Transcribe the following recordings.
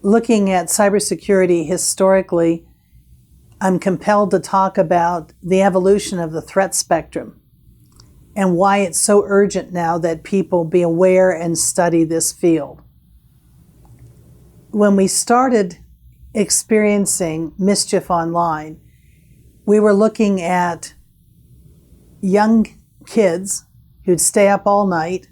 looking at cybersecurity historically, I'm compelled to talk about the evolution of the threat spectrum and why it's so urgent now that people be aware and study this field. When we started experiencing mischief online, we were looking at young kids who'd stay up all night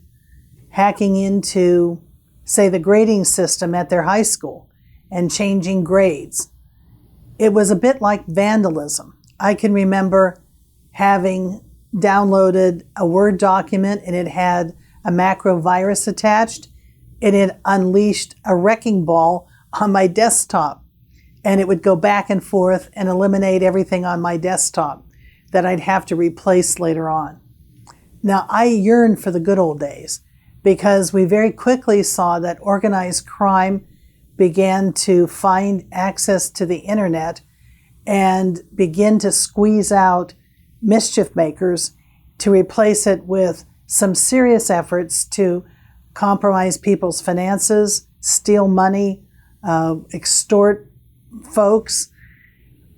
hacking into, say, the grading system at their high school and changing grades. It was a bit like vandalism. I can remember having downloaded a Word document and it had a macro virus attached, and it unleashed a wrecking ball on my desktop, and it would go back and forth and eliminate everything on my desktop that I'd have to replace later on. Now, I yearn for the good old days because we very quickly saw that organized crime began to find access to the internet and begin to squeeze out mischief makers to replace it with some serious efforts to compromise people's finances, steal money, extort folks.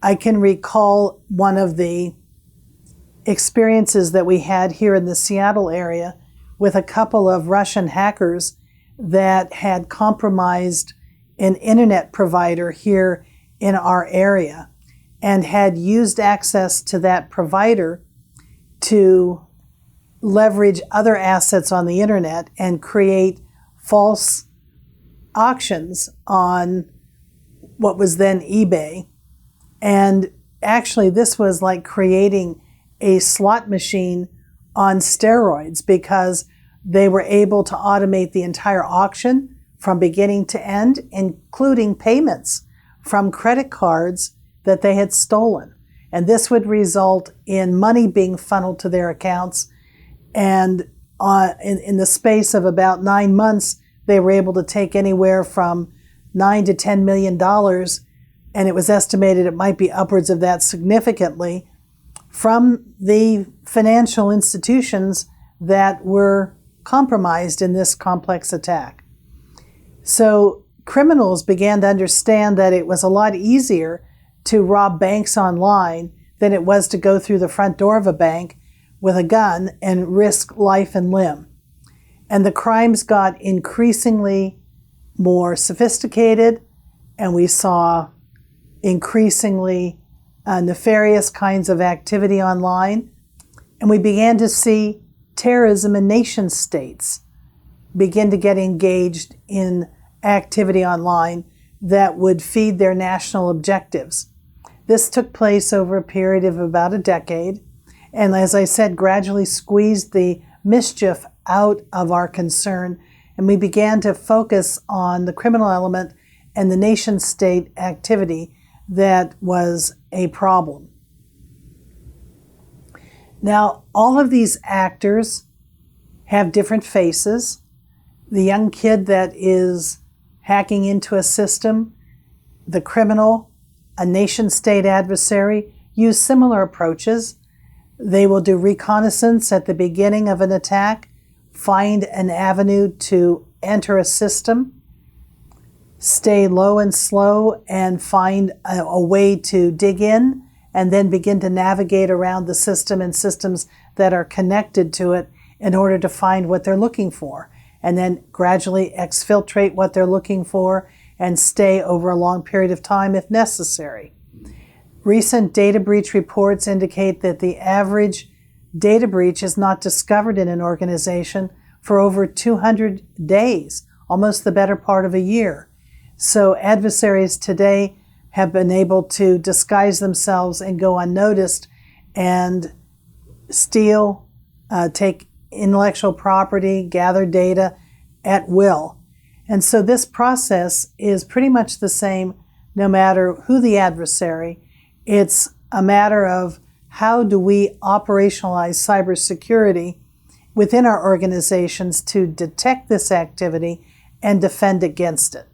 I can recall one of the experiences that we had here in the Seattle area with a couple of Russian hackers that had compromised an internet provider here in our area and had used access to that provider to leverage other assets on the internet and create false auctions on what was then eBay. And actually, this was like creating a slot machine on steroids because they were able to automate the entire auction from beginning to end, including payments from credit cards that they had stolen. And this would result in money being funneled to their accounts. And in the space of about 9 months, they were able to take anywhere from $9 to $10 million. And it was estimated it might be upwards of that significantly from the financial institutions that were compromised in this complex attack. So criminals began to understand that it was a lot easier to rob banks online than it was to go through the front door of a bank with a gun and risk life and limb. And the crimes got increasingly more sophisticated, and we saw increasingly nefarious kinds of activity online. And we began to see terrorism and nation states begin to get engaged in activity online that would feed their national objectives. This took place over a period of about a decade, and as I said, gradually squeezed the mischief out of our concern, and we began to focus on the criminal element and the nation-state activity that was a problem. Now, all of these actors have different faces. The young kid that is hacking into a system, the criminal, a nation-state adversary, use similar approaches. They will do reconnaissance at the beginning of an attack, find an avenue to enter a system, stay low and slow, and find a way to dig in, and then begin to navigate around the system and systems that are connected to it in order to find what they're looking for, and then gradually exfiltrate what they're looking for and stay over a long period of time if necessary. Recent data breach reports indicate that the average data breach is not discovered in an organization for over 200 days, almost the better part of a year. So adversaries today have been able to disguise themselves and go unnoticed and steal, take intellectual property, gather data at will. And so this process is pretty much the same no matter who the adversary. It's a matter of how do we operationalize cybersecurity within our organizations to detect this activity and defend against it.